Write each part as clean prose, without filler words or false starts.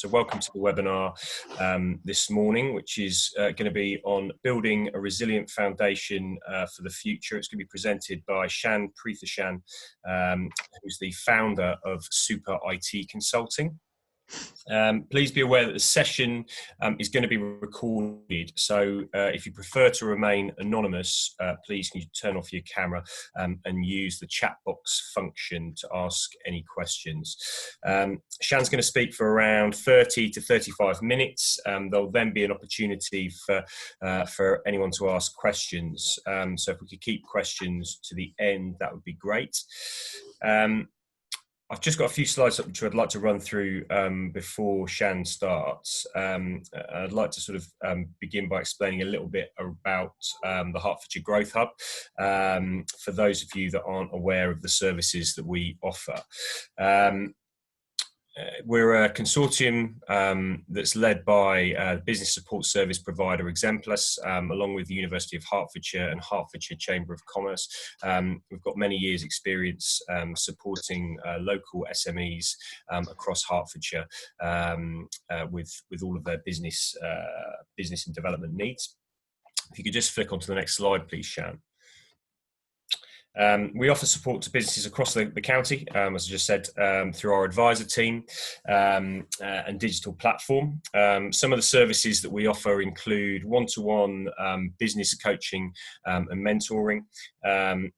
So welcome to the webinar this morning, which is going to be on building a resilient foundation for the future. It's going to be presented by Shan Preethashan, who's the founder of Super IT Consulting. Please be aware that the session is going to be recorded, so if you prefer to remain anonymous, please can you turn off your camera and use the chat box function to ask any questions. Shan's going to speak for around 30 to 35 minutes. There'll then be an opportunity for anyone to ask questions, so if we could keep questions to the end, that would be great. I've just got a few slides which I'd like to run through before Shan starts. I'd like to sort of begin by explaining a little bit about the Hertfordshire Growth Hub, for those of you that aren't aware of the services that we offer. We're a consortium that's led by business support service provider Exemplus, along with the University of Hertfordshire and Hertfordshire Chamber of Commerce. We've got many years experience supporting local SMEs across Hertfordshire with all of their business and development needs. If you could just flick onto the next slide, please, Shan. We offer support to businesses across the county, as I just said, through our advisor team and digital platform. Some of the services that we offer include one-to-one business coaching and mentoring,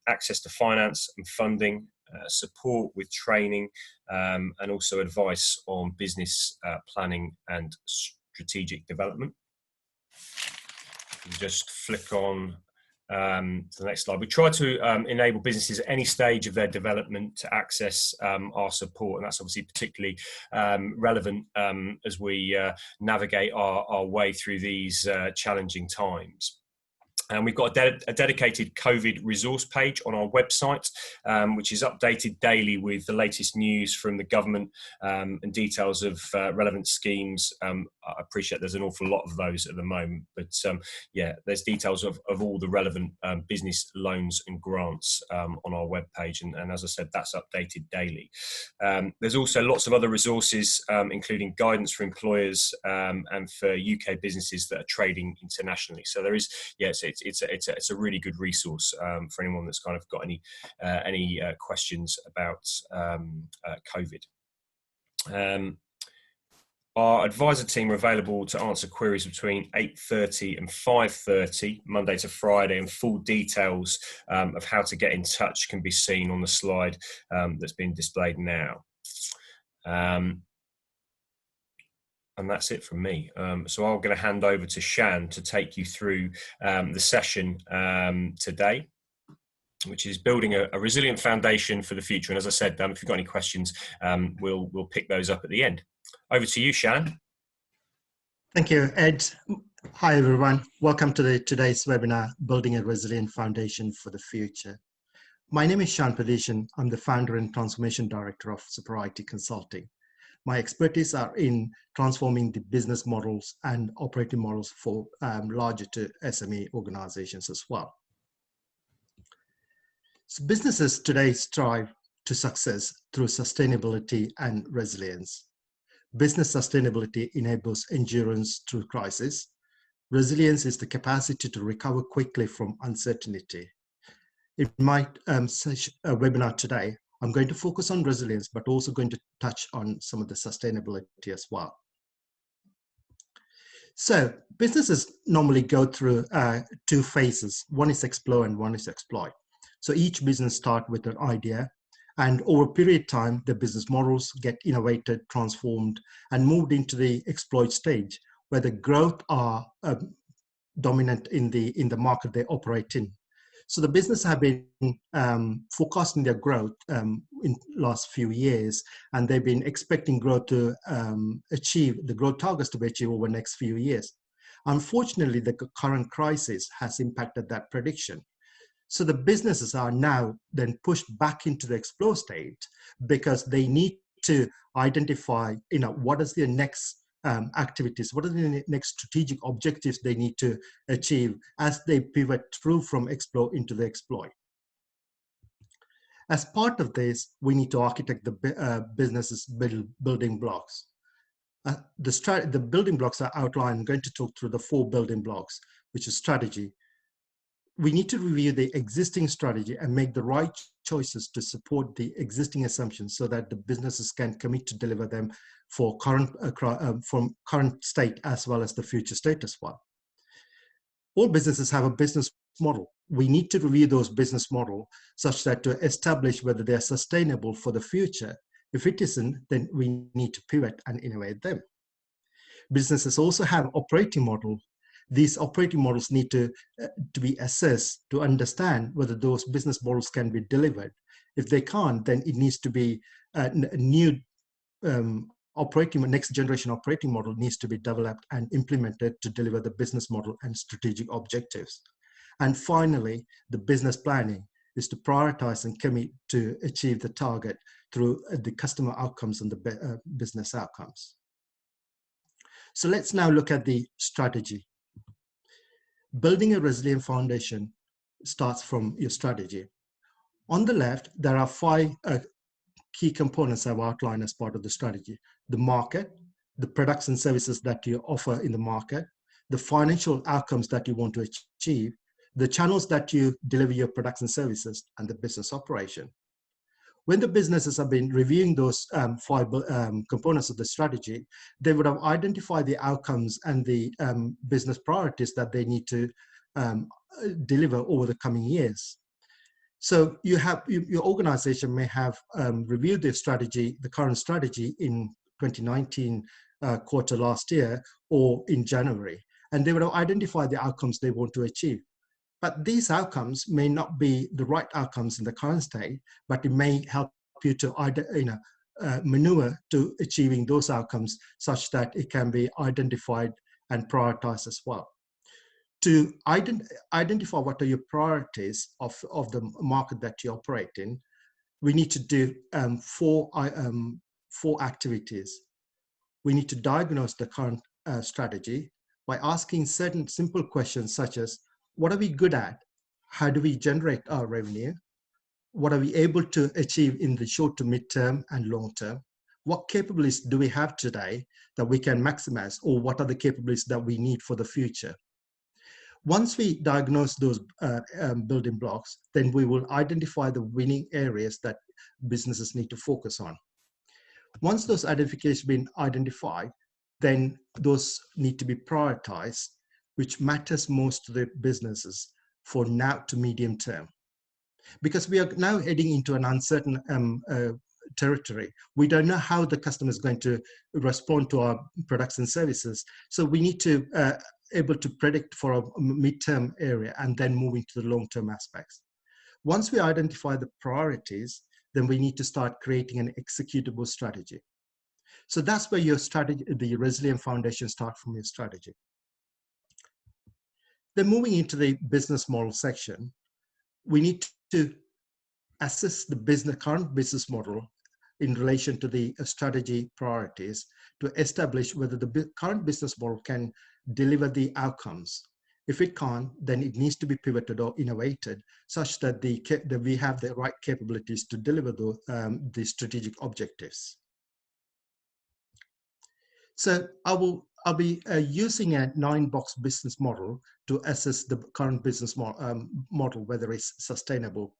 access to finance and funding, support with training, and also advice on business planning and strategic development. You can just flick on to the next slide. We try to enable businesses at any stage of their development to access our support, and that's obviously particularly relevant as we navigate our way through these challenging times. And we've got a dedicated COVID resource page on our website, which is updated daily with the latest news from the government and details of relevant schemes. I appreciate there's an awful lot of those at the moment, but yeah, there's details of all the relevant business loans and grants on our webpage, and as I said, that's updated daily. There's also lots of other resources, including guidance for employers and for UK businesses that are trading internationally. So there is, yes, it's a really good resource for anyone that's kind of got any questions about COVID. Our advisor team are available to answer queries between 8:30 and 5:30, Monday to Friday, and full details of how to get in touch can be seen on the slide that's been displayed now. And that's it from me. So I'm going to hand over to Shan to take you through the session today, which is building a resilient foundation for the future. And as I said, if you've got any questions, we'll pick those up at the end. Over to you, Shan. Thank you, Ed. Hi, everyone. Welcome to today's webinar, Building a Resilient Foundation for the Future. My name is Shan Preethashan. I'm the founder and transformation director of Super IT Consulting. My expertise are in transforming the business models and operating models for larger to SME organizations as well. So businesses today strive to success through sustainability and resilience. Business sustainability enables endurance through crisis. Resilience is the capacity to recover quickly from uncertainty. In my webinar today, I'm going to focus on resilience, but also going to touch on some of the sustainability as well. So businesses normally go through two phases. One is explore and one is exploit. So each business starts with an idea, and over a period of time, the business models get innovated, transformed, and moved into the exploit stage, where the growth are dominant in the market they operate in. So the business have been forecasting their growth in last few years, and they've been expecting growth to achieve the growth targets to be achieved over the next few years. Unfortunately, the current crisis has impacted that prediction. So the businesses are now then pushed back into the explore state because they need to identify, what is their next activities, what are the next strategic objectives they need to achieve as they pivot through from explore into the exploit. As part of this, we need to architect the business's building blocks. The building blocks are outlined. I'm going to talk through the 4 building blocks, which is strategy. We need to review the existing strategy and make the right choices to support the existing assumptions so that the businesses can commit to deliver them for from current state as well as the future state as well. All businesses have a business model. We need to review those business model such that to establish whether they're sustainable for the future. If it isn't, then we need to pivot and innovate them. Businesses also have operating model. These operating models need to be assessed to understand whether those business models can be delivered. If they can't, then it needs to be a new next generation operating model needs to be developed and implemented to deliver the business model and strategic objectives. And finally, the business planning is to prioritize and commit to achieve the target through the customer outcomes and the business outcomes. So let's now look at the strategy. Building a resilient foundation starts from your strategy. On the left, there are 5 key components I've outlined as part of the strategy: the market, the products and services that you offer in the market, the financial outcomes that you want to achieve, the channels that you deliver your products and services, and the business operation. When the businesses have been reviewing those 5 components of the strategy, they would have identified the outcomes and the business priorities that they need to deliver over the coming years. So your organization may have reviewed their strategy, the current strategy, in 2019 quarter last year or in January, and they would have identified the outcomes they want to achieve. But these outcomes may not be the right outcomes in the current state, but it may help you to maneuver to achieving those outcomes such that it can be identified and prioritized as well. To identify what are your priorities of the market that you operate in, we need to do 4 activities. We need to diagnose the current strategy by asking certain simple questions such as, what are we good at? How do we generate our revenue? What are we able to achieve in the short to mid-term and long-term? What capabilities do we have today that we can maximize, or what are the capabilities that we need for the future? Once we diagnose those building blocks, then we will identify the winning areas that businesses need to focus on. Once those identifications have been identified, then those need to be prioritized, which matters most to the businesses for now to medium term. Because we are now heading into an uncertain territory. We don't know how the customer is going to respond to our products and services. So we need to able to predict for a midterm area and then move into the long-term aspects. Once we identify the priorities, then we need to start creating an executable strategy. So that's where your strategy, the resilient foundation, starts from your strategy. Then moving into the business model section, we need to assess the current business model in relation to the strategy priorities to establish whether the current business model can deliver the outcomes. If it can't, then it needs to be pivoted or innovated such that we have the right capabilities to deliver the strategic objectives. So I'll be using a 9-box business model to assess the current business model, whether it's sustainable.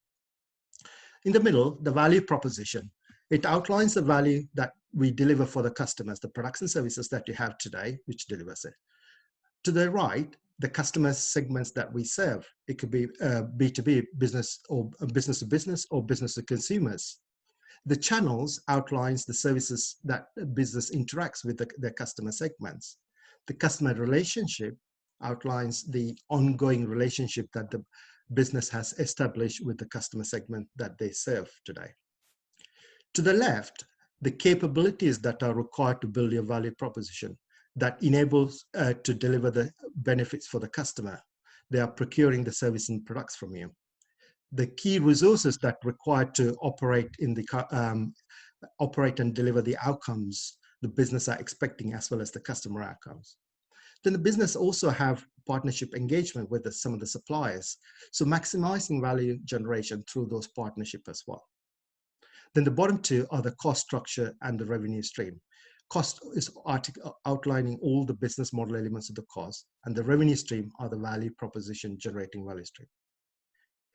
In the middle, the value proposition. It outlines the value that we deliver for the customers, the products and services that you have today, which delivers it. To the right, the customer segments that we serve. It could be B2B, business or business to business, or business to consumers. The channels outlines the services that business interacts with their customer segments. The customer relationship outlines the ongoing relationship that the business has established with the customer segment that they serve today. To the left, the capabilities that are required to build your value proposition that enables to deliver the benefits for the customer. They are procuring the service and products from you. The key resources that are required to operate and deliver the outcomes the business are expecting, as well as the customer outcomes. Then the business also have partnership engagement with some of the suppliers, so maximizing value generation through those partnerships as well. Then the bottom two are the cost structure and the revenue stream. cost is outlining all the business model elements of the cost, and the revenue stream are the value proposition generating value stream.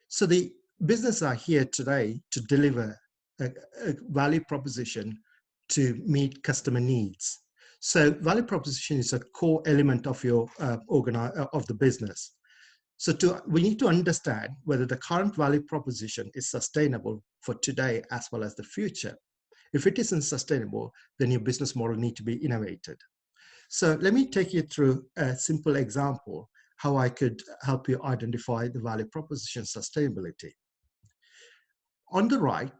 So the business are here today to deliver a value proposition to meet customer needs. So value proposition is a core element of your of the business. So we need to understand whether the current value proposition is sustainable for today as well as the future. If it isn't sustainable, then your business model needs to be innovated. So let me take you through a simple example how I could help you identify the value proposition sustainability. On the right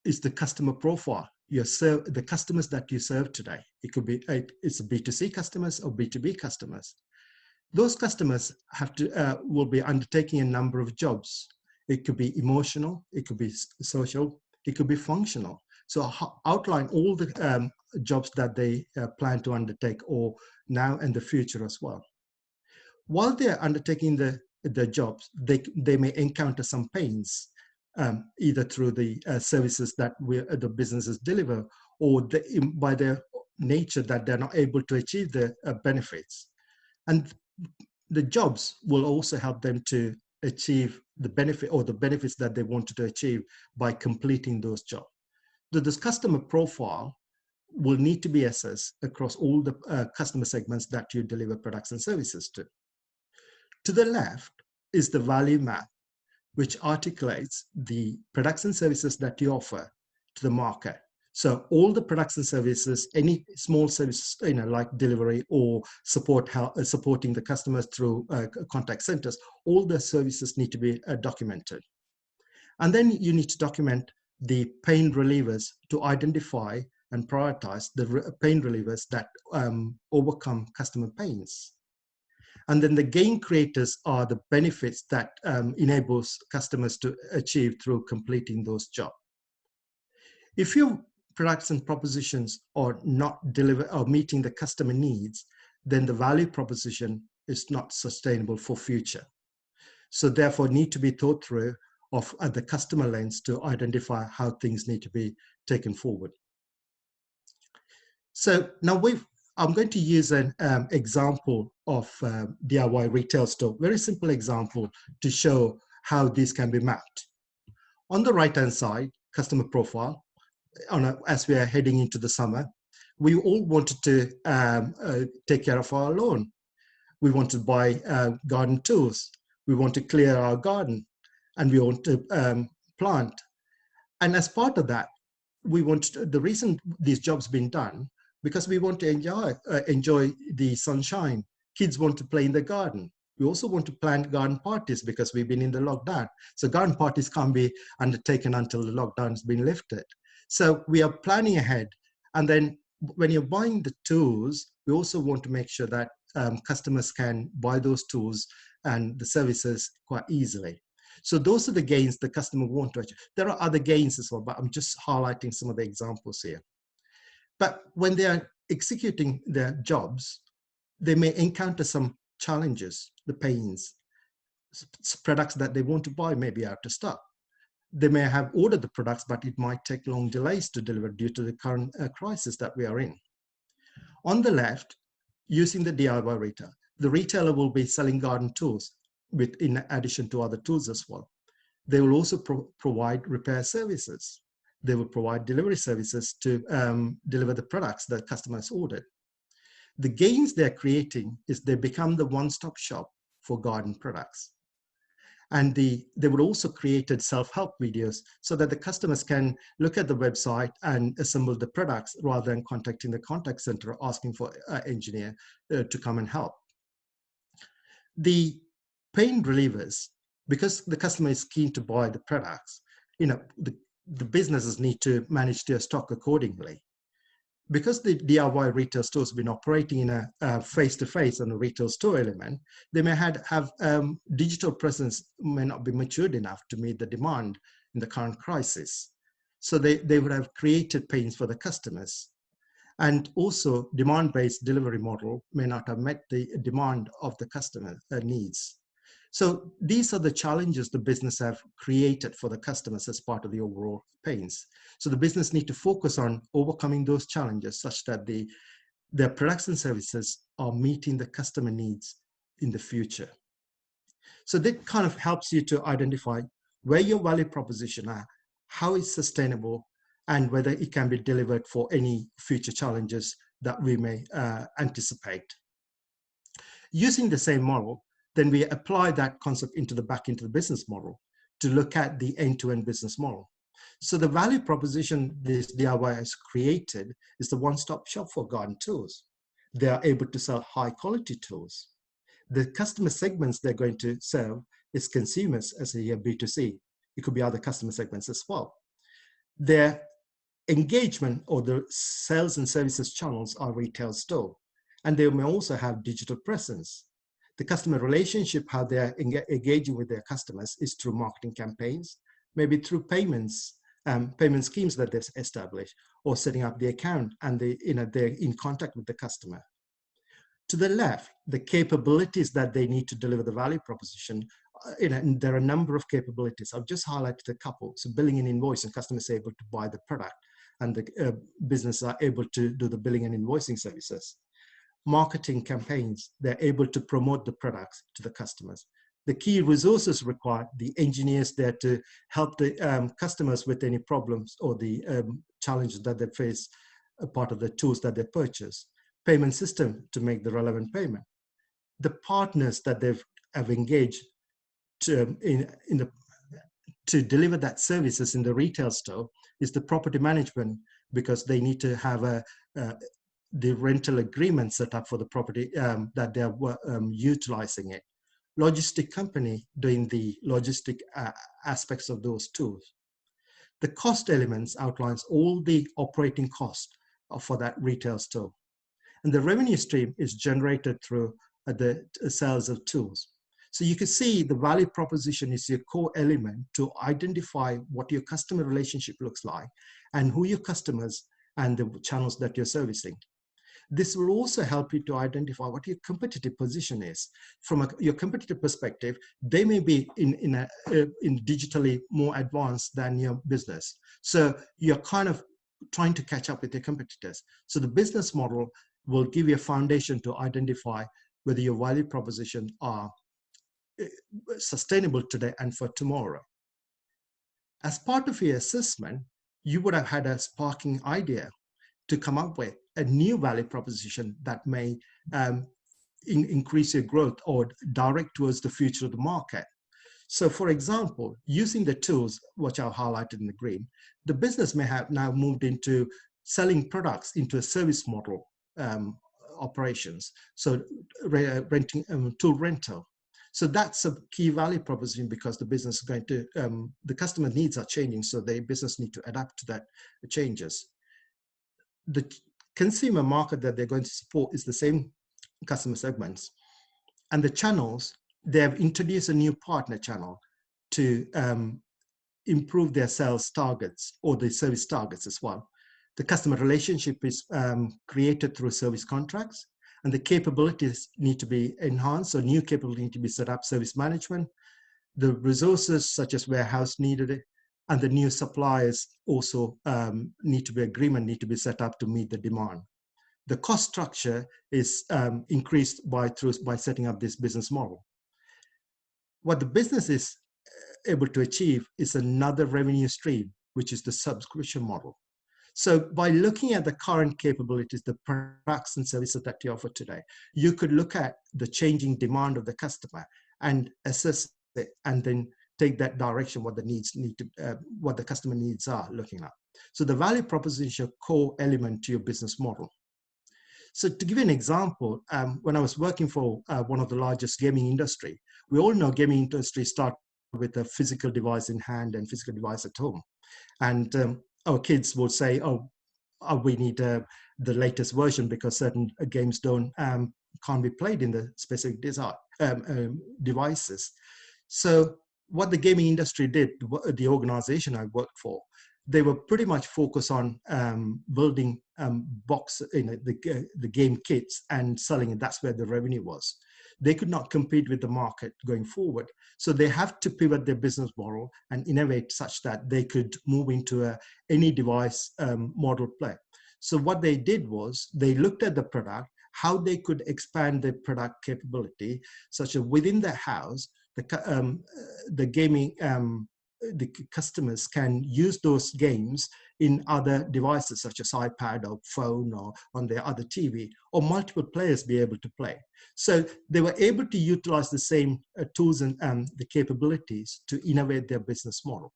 is the customer profile. The customers that you serve today. It could be it's B2C customers or B2B customers. Those customers will be undertaking a number of jobs. It could be emotional, it could be social, it could be functional. So outline all the jobs that they plan to undertake, or now and the future as well. While they're undertaking the jobs, they may encounter some pains, either through the services that the businesses deliver, or by their nature that they're not able to achieve the benefits. And the jobs will also help them to achieve the benefit or the benefits that they wanted to achieve by completing those jobs. This customer profile will need to be assessed across all the customer segments that you deliver products and services to. To the left is the value map, which articulates the products and services that you offer to the market. So all the products and services, any small service, like delivery or supporting the customers through contact centers, all the services need to be documented. And then you need to document the pain relievers to identify and prioritize the pain relievers that overcome customer pains. And then the gain creators are the benefits that enables customers to achieve through completing those jobs. If your products and propositions are not meeting the customer needs, then the value proposition is not sustainable for future. So therefore need to be thought through at the customer lens to identify how things need to be taken forward. So now I'm going to use an example of DIY retail store, very simple example to show how this can be mapped. On the right-hand side, customer profile, as we are heading into the summer, we all wanted to take care of our lawn. We want to buy garden tools. We want to clear our garden, and we want to plant. And as part of that, the reason these jobs been done, because we want to enjoy the sunshine. Kids want to play in the garden. We also want to plan garden parties because we've been in the lockdown. So garden parties can't be undertaken until the lockdown has been lifted. So we are planning ahead. And then when you're buying the tools, we also want to make sure that customers can buy those tools and the services quite easily. So those are the gains the customer want to achieve. There are other gains as well, but I'm just highlighting some of the examples here. But when they are executing their jobs, they may encounter some challenges, the pains. Products that they want to buy may be out of stock. They may have ordered the products, but it might take long delays to deliver due to the current crisis that we are in. On the left, using the DIY retailer, the retailer will be selling garden tools in addition to other tools as well. They will also provide repair services. They will provide delivery services to deliver the products that customers ordered. The gains they're creating is they become the one-stop shop for garden products. And they would also created self-help videos so that the customers can look at the website and assemble the products rather than contacting the contact center asking for an engineer to come and help. The pain relievers, because the customer is keen to buy the products, the businesses need to manage their stock accordingly. Because the DIY retail stores have been operating in a face-to-face and a retail store element, they may have digital presence may not be matured enough to meet the demand in the current crisis. So they would have created pains for the customers. And also demand-based delivery model may not have met the demand of the customer needs. So these are the challenges the business have created for the customers as part of the overall pains. So the business need to focus on overcoming those challenges such that their products and services are meeting the customer needs in the future. So that kind of helps you to identify where your value proposition are, how it's sustainable, and whether it can be delivered for any future challenges that we may anticipate. Using the same model, then we apply that concept back into the business model to look at the end-to-end business model. So the value proposition this DIY has created is the one-stop shop for garden tools. They are able to sell high-quality tools. The customer segments they're going to serve is consumers as a B2C. It could be other customer segments as well. Their engagement or the sales and services channels are retail store, and they may also have digital presence. The customer relationship, how they're engaging with their customers, is through marketing campaigns, maybe through payments, payment schemes that they've established, or setting up the account and they're in contact with the customer. To the left, the capabilities that they need to deliver the value proposition, there are a number of capabilities. I've just highlighted a couple. So billing and invoicing, customers are able to buy the product and the business are able to do the billing and invoicing services. Marketing campaigns, they're able to promote the products to the customers. The key resources required, the engineers there to help the customers with any problems or the challenges that they face, a part of the tools that they purchase. Payment system to make the relevant payment. The partners that have engaged to deliver that services in the retail store is the property management, because they need to have the rental agreement set up for the property that they're utilizing it. Logistic company doing the logistic aspects of those tools. The cost elements outlines all the operating costs for that retail store. And the revenue stream is generated through the sales of tools. So you can see the value proposition is your core element to identify what your customer relationship looks like and who your customers and the channels that you're servicing. This will also help you to identify what your competitive position is. From your competitive perspective, they may be in digitally more advanced than your business. So you're kind of trying to catch up with your competitors. So the business model will give you a foundation to identify whether your value proposition are sustainable today and for tomorrow. As part of your assessment, you would have had a sparking idea to come up with a new value proposition that may increase your growth or direct towards the future of the market. So for example, using the tools, which I've highlighted in the green, the business may have now moved into selling products into a service model operations. So renting tool rental. So that's a key value proposition because the business is going to, the customer needs are changing. So the business need to adapt to that changes. The consumer market that they're going to support is the same customer segments. And the channels, they have introduced a new partner channel to improve their sales targets or the service targets as well. The customer relationship is created through service contracts, and the capabilities need to be enhanced. So new capabilities need to be set up, service management, the resources such as warehouse needed, and the new suppliers also need to be set up to meet the demand. The cost structure is increased by setting up this business model. What the business is able to achieve is another revenue stream, which is the subscription model. So by looking at the current capabilities, the products and services that you offer today, you could look at the changing demand of the customer and assess it, and then take that direction, what the customer needs are looking at. So the value proposition is a core element to your business model. So to give you an example, when I was working for one of the largest gaming industry, we all know gaming industry start with a physical device in hand and physical device at home. And our kids would say, oh we need the latest version because certain games can't be played in the specific devices. So what the gaming industry did, the organization I worked for, they were pretty much focused on building the game kits and selling it. That's where the revenue was. they could not compete with the market going forward. So they have to pivot their business model and innovate such that they could move into any device model play. So what they did was they looked at the product, how they could expand the product capability, such as within the house, the gaming, the customers can use those games in other devices such as iPad or phone or on their other TV, or multiple players be able to play. So they were able to utilize the same tools and the capabilities to innovate their business model.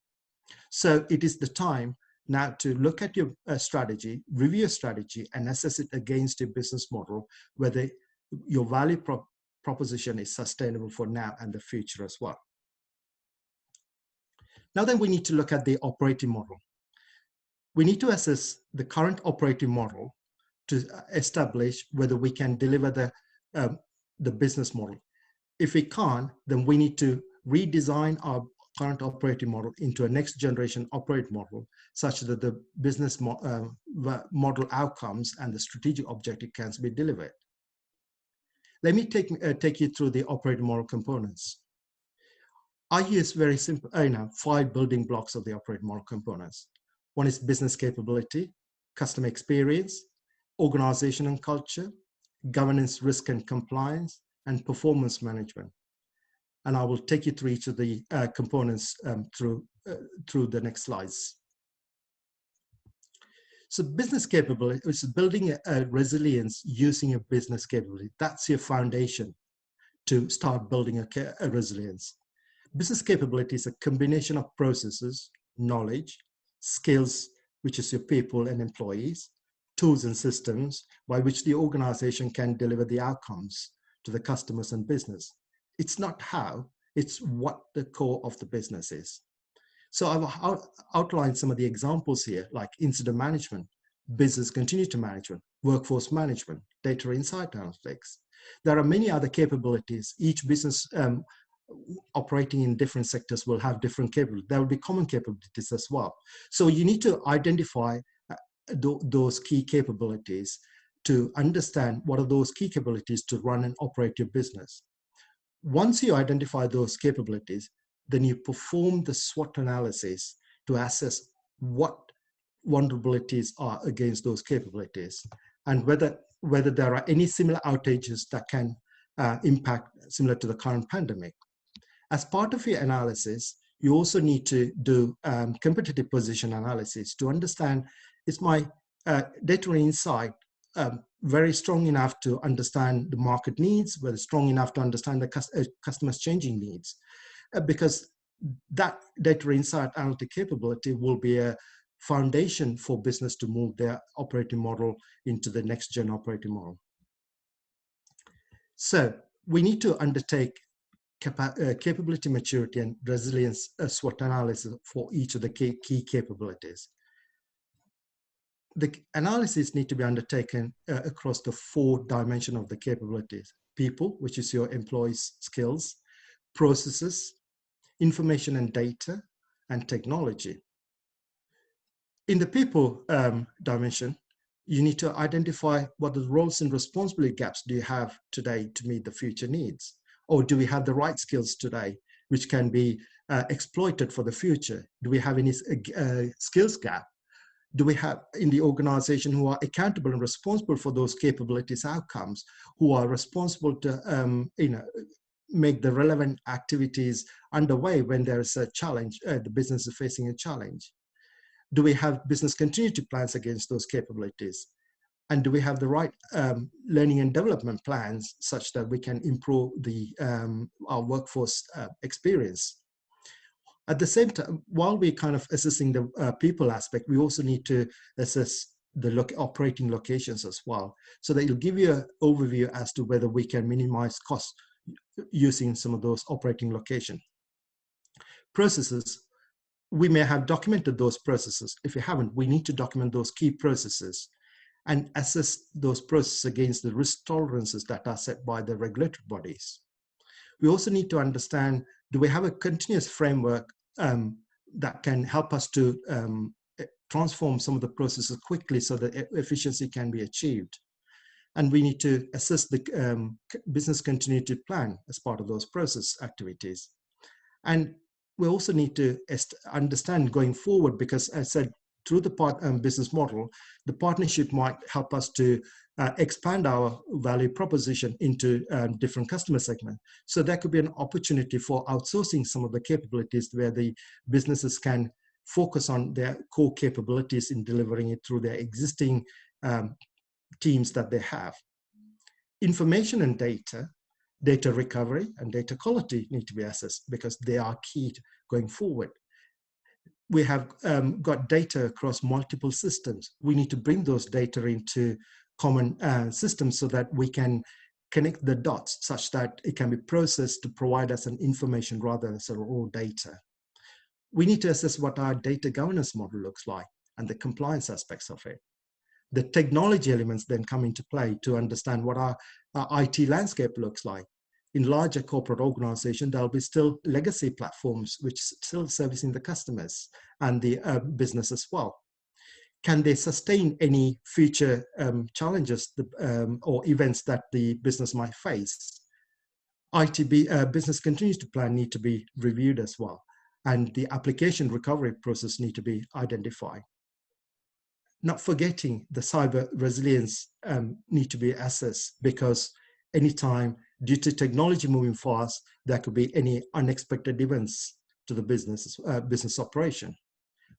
So it is the time now to look at your strategy, review your strategy, and assess it against your business model, whether your value proposition is sustainable for now and the future as well. Now then, we need to look at the operating model. We need to assess the current operating model to establish whether we can deliver the business model. If we can't, then we need to redesign our current operating model into a next generation operating model, such that the business model outcomes and the strategic objective can be delivered. Let me take you through the operating model components. I use very simple, 5 building blocks of the operating model components. One is business capability, customer experience, organization and culture, governance, risk and compliance, and performance management. And I will take you through each of the components through the next slides. So business capability is building a resilience using a business capability. That's your foundation to start building a resilience. Business capability is a combination of processes, knowledge, skills, which is your people and employees, tools and systems by which the organization can deliver the outcomes to the customers and business. It's not how, it's what the core of the business is. So I've outlined some of the examples here, like incident management, business continuity management, workforce management, data insight analytics. There are many other capabilities. Each business operating in different sectors will have different capabilities. There will be common capabilities as well. So you need to identify those key capabilities to understand what are those key capabilities to run and operate your business. Once you identify those capabilities, then you perform the SWOT analysis to assess what vulnerabilities are against those capabilities and whether there are any similar outages that can impact similar to the current pandemic. As part of your analysis, you also need to do competitive position analysis to understand, is my data insight very strong enough to understand the market needs, whether strong enough to understand the customer's changing needs? Because that data insight analytic capability will be a foundation for business to move their operating model into the next gen operating model. So we need to undertake capability maturity and resilience SWOT analysis for each of the key capabilities. The analysis need to be undertaken across the 4 dimensions of the capabilities: people, which is your employees' skills; processes; information and data; and technology. In the people dimension, you need to identify what the roles and responsibility gaps do you have today to meet the future needs, or do we have the right skills today which can be exploited for the future? Do we have any skills gap? Do we have in the organization who are accountable and responsible for those capabilities outcomes, who are responsible to make the relevant activities underway when there is a challenge, the business is facing a challenge? Do we have business continuity plans against those capabilities? And do we have the right learning and development plans such that we can improve our workforce experience? At the same time, while we're kind of assessing the people aspect, we also need to assess the operating locations as well, so that it'll give you an overview as to whether we can minimize costs using some of those operating locations. Processes, we may have documented those processes. If we haven't, we need to document those key processes and assess those processes against the risk tolerances that are set by the regulatory bodies. We also need to understand, do we have a continuous framework that can help us to transform some of the processes quickly so that efficiency can be achieved? And we need to assess the business continuity plan as part of those process activities. And we also need to understand going forward, because as I said, through the business model, the partnership might help us to expand our value proposition into different customer segments. So that could be an opportunity for outsourcing some of the capabilities where the businesses can focus on their core capabilities in delivering it through their existing teams that they have. Information and data recovery and data quality need to be assessed because they are key going forward. We have got data across multiple systems. We need to bring those data into common systems so that we can connect the dots such that it can be processed to provide us an information rather than sort of raw data. We need to assess what our data governance model looks like and the compliance aspects of it. The technology elements then come into play to understand what our IT landscape looks like. In larger corporate organizations, there'll be still legacy platforms which still servicing the customers and the business as well. Can they sustain any future challenges or events that the business might face? Business continuity plan need to be reviewed as well, and the application recovery process need to be identified. Not forgetting the cyber resilience need to be assessed, because anytime due to technology moving fast, there could be any unexpected events to the business operation.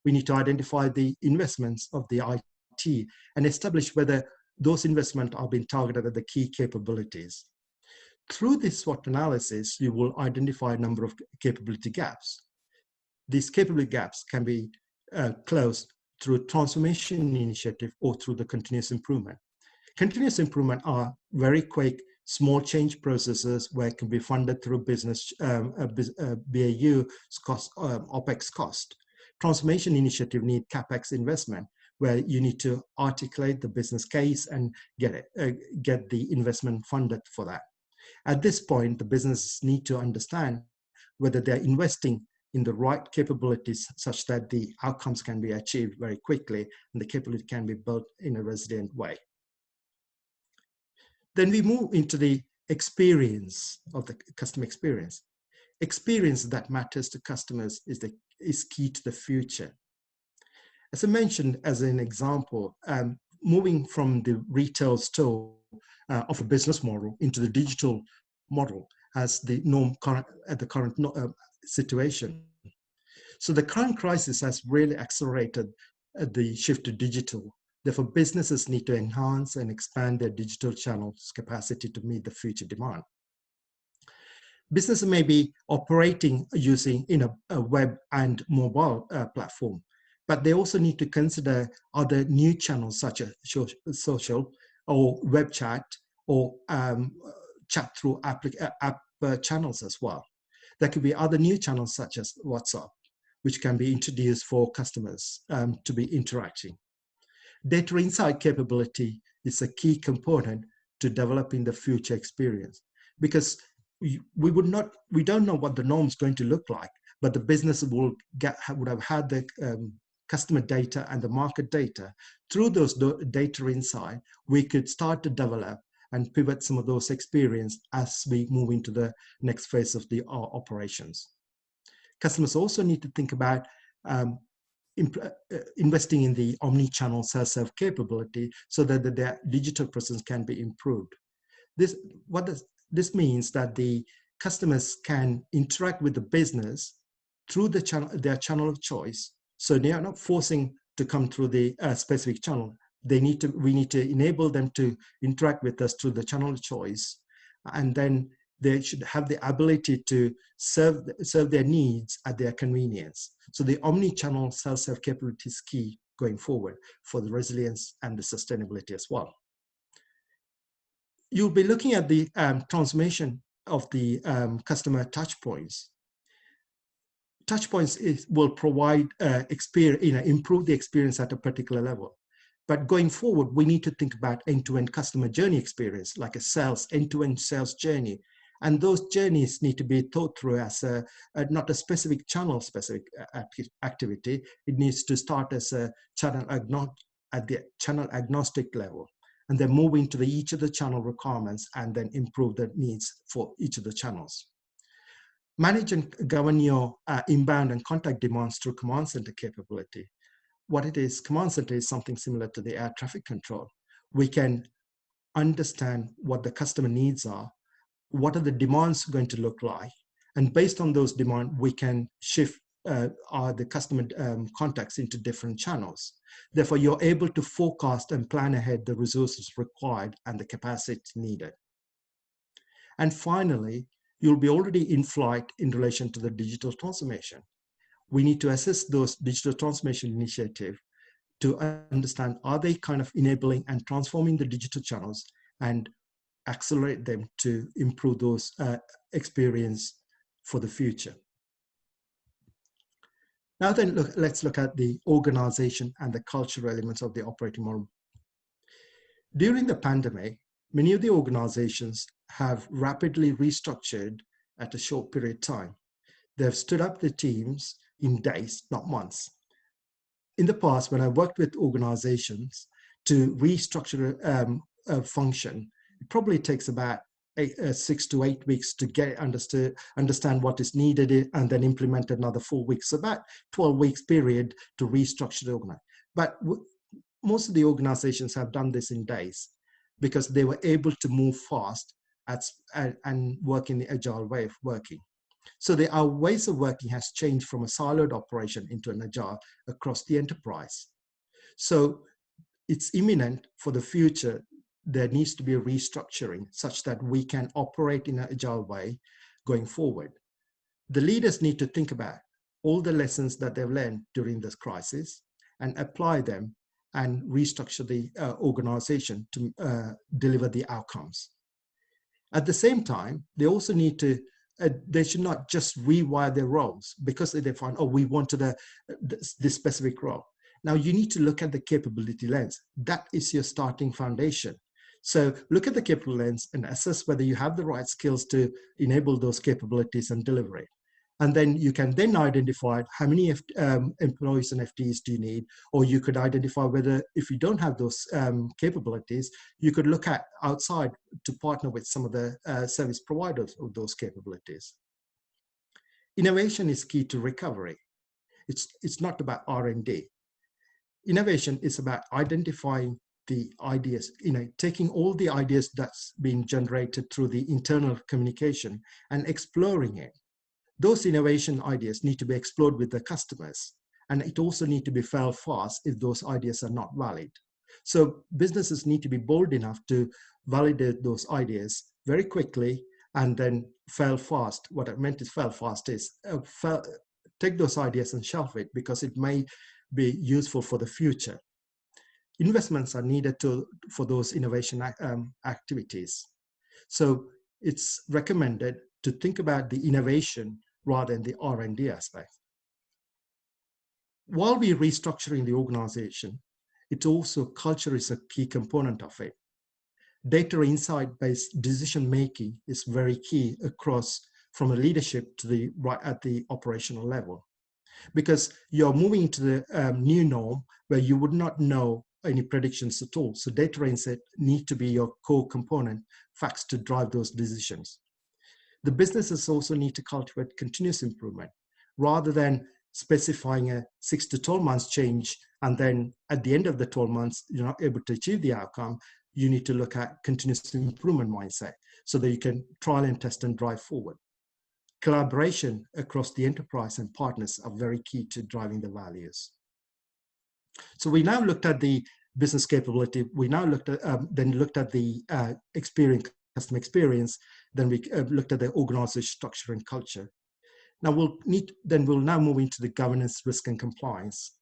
We need to identify the investments of the IT and establish whether those investments are being targeted at the key capabilities. Through this SWOT analysis, you will identify a number of capability gaps. These capability gaps can be closed through transformation initiative or through the continuous improvement. Continuous improvement are very quick, small change processes where it can be funded through business BAU cost, OPEX cost. Transformation initiative need CapEx investment, where you need to articulate the business case and get the investment funded for that. At this point, the businesses need to understand whether they're investing in the right capabilities such that the outcomes can be achieved very quickly and the capability can be built in a resilient way. Then we move into the experience of the customer experience. Experience that matters to customers is key to the future. As I mentioned as an example, moving from the retail store of a business model into the digital model as the norm at the current situation. So the current crisis has really accelerated the shift to digital. Therefore, businesses need to enhance and expand their digital channels capacity to meet the future demand. Businesses may be operating using a web and mobile platform, but they also need to consider other new channels such as social or web chat or chat through app channels as well. There could be other new channels such as WhatsApp, which can be introduced for customers to be interacting. Data insight capability is a key component to developing the future experience, because we don't know what the norm is going to look like, but the business would have had the customer data and the market data. Through those data insight, we could start to develop and pivot some of those experience as we move into the next phase of the operations. Customers also need to think about investing in the omni-channel self-serve capability so that their digital presence can be improved. This means that the customers can interact with the business through their channel of choice. So they are not forcing to come through the specific channel. We need to enable them to interact with us through the channel of choice, and then they should have the ability to serve their needs at their convenience. So the omni-channel self-serve capability is key going forward for the resilience and the sustainability as well. You'll be looking at the transformation of the customer touchpoints. Touchpoints will provide improve the experience at a particular level. But going forward, we need to think about end-to-end customer journey experience, like a end-to-end sales journey. And those journeys need to be thought through as not a specific channel-specific activity. It needs to start as a channel agnostic level. and then move into each of the channel requirements and then improve the needs for each of the channels. Manage and govern your inbound and contact demands through command center capability. What it is, command center is something similar to the air traffic control. We can understand what the customer needs are, what are the demands going to look like, and based on those demands, we can shift the customer contacts into different channels. Therefore, you're able to forecast and plan ahead the resources required and the capacity needed. And finally, you'll be already in flight in relation to the digital transformation. We need to assess those digital transformation initiatives to understand, are they kind of enabling and transforming the digital channels and accelerate them to improve those experience for the future. Now then, let's look at the organization and the cultural elements of the operating model. During the pandemic, many of the organizations have rapidly restructured at a short period of time. They've stood up the teams in days, not months. In the past, when I worked with organizations to restructure a function, it probably takes about 6 to 8 weeks to understand what is needed and then implement another 4 weeks. So about 12 weeks period to restructure the organization. But most of the organizations have done this in days because they were able to move fast and work in the agile way of working. So our ways of working has changed from a siloed operation into an agile across the enterprise. So it's imminent for the future. There needs to be a restructuring such that we can operate in an agile way going forward. The leaders need to think about all the lessons that they've learned during this crisis and apply them and restructure the organization to deliver the outcomes. At the same time, they also need to they should not just rewire their roles because they find, oh, we wanted this specific role. Now you need to look at the capability lens. That is your starting foundation. So look at the capability lens and assess whether you have the right skills to enable those capabilities and deliver it. And then you can then identify how many employees and FTEs do you need, or you could identify whether if you don't have those capabilities, you could look at outside to partner with some of the service providers of those capabilities. Innovation is key to recovery. It's not about R&D. Innovation is about identifying the ideas, taking all the ideas that's been generated through the internal communication and exploring it. Those innovation ideas need to be explored with the customers, and it also need to be fail fast if those ideas are not valid. So businesses need to be bold enough to validate those ideas very quickly and then fail fast. What I meant is fail fast is take those ideas and shelf it because it may be useful for the future. Investments are needed for those innovation activities. So it's recommended to think about the innovation rather than the R&D aspect. While we're restructuring the organization, it's also culture is a key component of it. Data insight-based decision-making is very key across from a leadership to right at the operational level, because you're moving into the new norm where you would not know any predictions at all. So data insight need to be your core component, facts to drive those decisions. The businesses also need to cultivate continuous improvement rather than specifying a 6 to 12 months change and then at the end of the 12 months you're not able to achieve the outcome. You need to look at continuous improvement mindset so that you can trial and test and drive forward. Collaboration across the enterprise and partners are very key to driving the values. So we now looked at the business capability. We now looked at the customer experience. Then we looked at the organization structure and culture. Now we'll now move into the governance, risk, and compliance.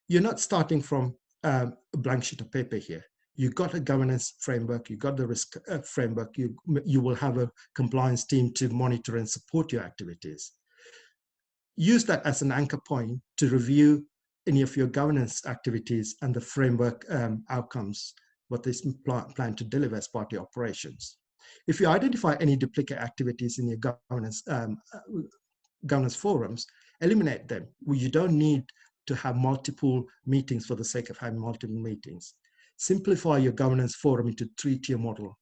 You're not starting from a blank sheet of paper here. You've got a governance framework. You've got the risk framework. You will have a compliance team to monitor and support your activities. Use that as an anchor point to review any of your governance activities and the framework outcomes, what they plan to deliver as part of your operations. If you identify any duplicate activities in your governance forums, eliminate them. You don't need to have multiple meetings for the sake of having multiple meetings. simplify your governance forum into three-tier model.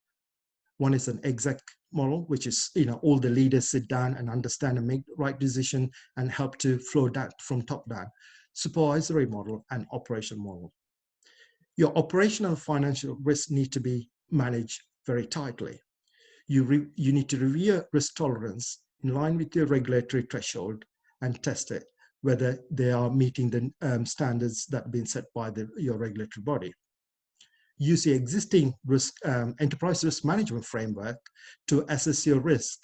One is an exec model, which is, all the leaders sit down and understand and make the right decision and help to flow that from top down. Supervisory model and operation model. Your operational financial risks need to be managed very tightly. You need to review your risk tolerance in line with your regulatory threshold and test it, whether they are meeting the standards that have been set by your regulatory body. Use the existing risk enterprise risk management framework to assess your risk.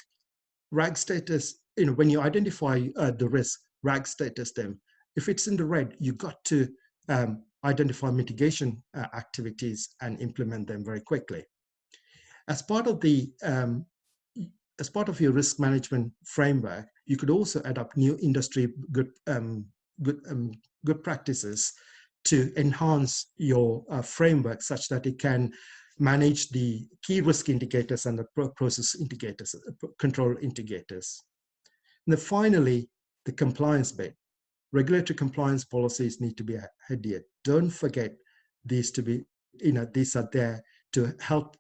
RAG status, when you identify the risk, RAG status them. If it's in the red, you got to identify mitigation activities and implement them very quickly. As part of your risk management framework, you could also adopt new industry good practices to enhance your framework such that it can manage the key risk indicators and the process indicators, control indicators. And then finally, the compliance bit. Regulatory compliance policies need to be adhered. Don't forget these to be, these are there to help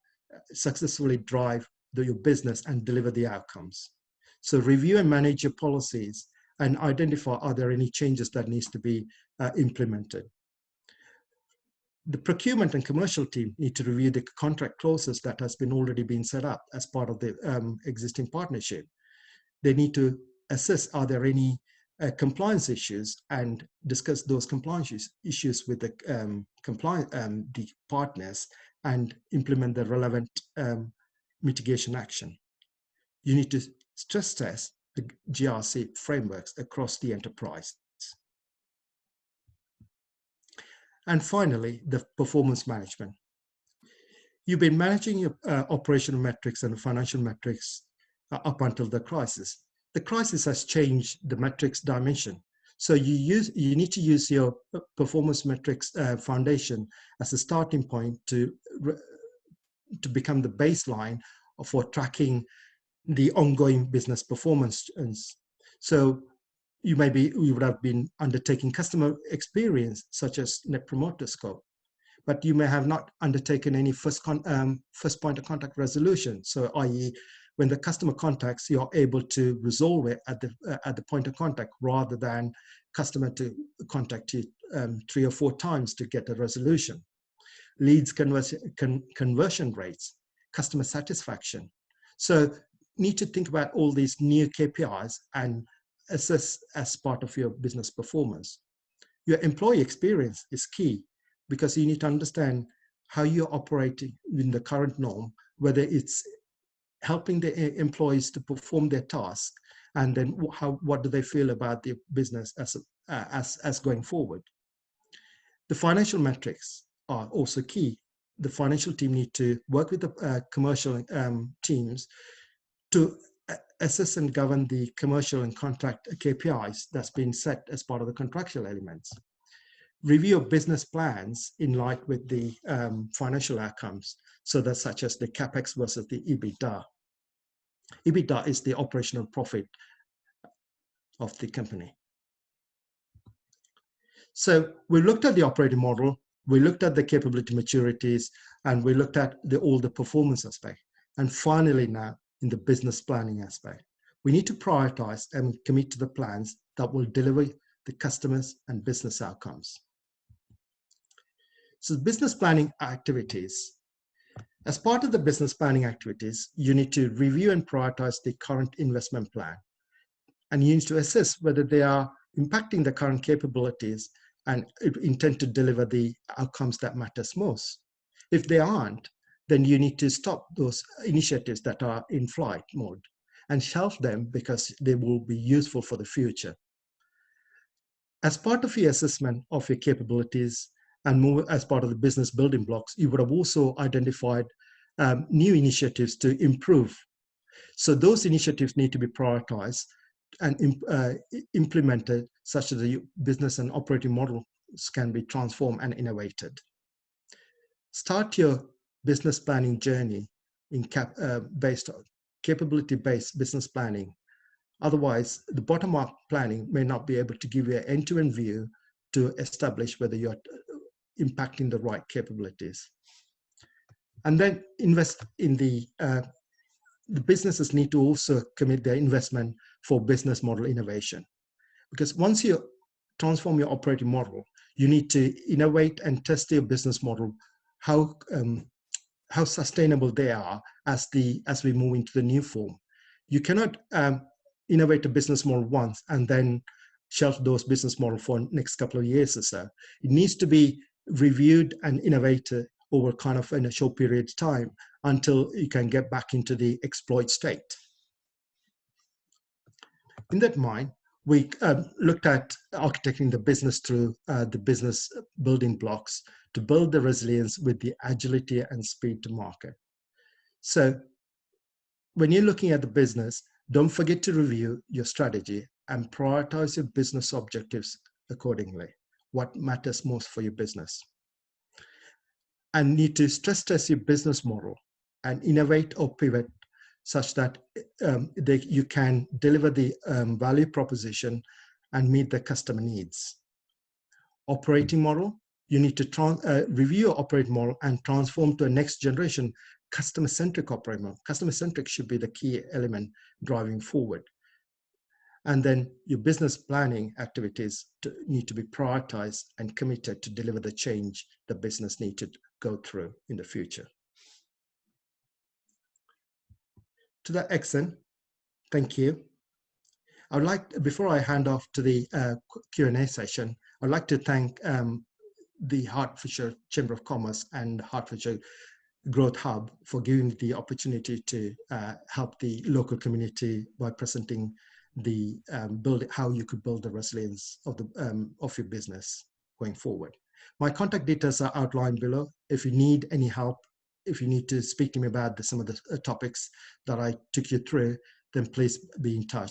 successfully drive your business and deliver the outcomes. So review and manage your policies and identify, are there any changes that needs to be implemented? The procurement and commercial team need to review the contract clauses that has been already been set up as part of the existing partnership. They need to assess, are there any compliance issues, and discuss those compliance issues with the the partners and implement the relevant mitigation action. You need to stress test the GRC frameworks across the enterprise. And finally, the performance management. You've been managing your operational metrics and financial metrics up until the crisis. The crisis has changed the metrics dimension. So you need to use your performance metrics foundation as a starting point to become the baseline for tracking the ongoing business performance. So you would have been undertaking customer experience, such as Net Promoter Score, but you may have not undertaken any first point of contact resolution. So, i.e., when the customer contacts, you're able to resolve it at the point of contact, rather than customer to contact you 3 or 4 times to get a resolution. Leads conversion rates, customer satisfaction. So need to think about all these new KPIs and assess as part of your business performance. Your employee experience is key, because you need to understand how you're operating in the current norm, whether it's helping the employees to perform their task, and then what do they feel about the business as going forward. The financial metrics are also key. The financial team need to work with the commercial teams to assess and govern the commercial and contract KPIs that's been set as part of the contractual elements. Review of business plans in line with the financial outcomes, so that such as the CapEx versus the EBITDA. EBITDA is the operational profit of the company. So we looked at the operating model, we looked at the capability maturities, and we looked at all the performance aspect. And finally now, in the business planning aspect, we need to prioritize and commit to the plans that will deliver the customers and business outcomes. So business planning activities. As part of the business planning activities, you need to review and prioritize the current investment plan. And you need to assess whether they are impacting the current capabilities and intend to deliver the outcomes that matters most. If they aren't, then you need to stop those initiatives that are in flight mode and shelve them, because they will be useful for the future. As part of your assessment of your capabilities and more as part of the business building blocks, you would have also identified new initiatives to improve. So those initiatives need to be prioritized and implemented such that the business and operating models can be transformed and innovated. Start your business planning journey in based on capability-based business planning. Otherwise, the bottom-up planning may not be able to give you an end-to-end view to establish whether you're impacting the right capabilities. And then invest in the businesses need to also commit their investment for business model innovation. Because once you transform your operating model, you need to innovate and test your business model, how sustainable they are as we move into the new form. You cannot innovate a business model once and then shelf those business model for next couple of years or so. It needs to be reviewed and innovated over kind of in a short period of time until you can get back into the exploit state. In that mind, we looked at architecting the business through the business building blocks to build the resilience with the agility and speed to market. So when you're looking at the business, don't forget to review your strategy and prioritize your business objectives accordingly. What matters most for your business? And need to stress test your business model and innovate or pivot such that you can deliver the value proposition and meet the customer needs. Operating model, you need to review your operating model and transform to a next generation customer-centric operating model. Customer-centric should be the key element driving forward. And then your business planning activities need to be prioritized and committed to deliver the change the business needs to go through in the future. To that extent, thank you. I would like, before I hand off to the Q&A session, I'd like to thank the Hertfordshire Chamber of Commerce and Hertfordshire Growth Hub for giving me the opportunity to help the local community by presenting the how you could build the resilience of your business going forward. My contact details are outlined below. If you need any help, if you need to speak to me about some of the topics that I took you through, then please be in touch.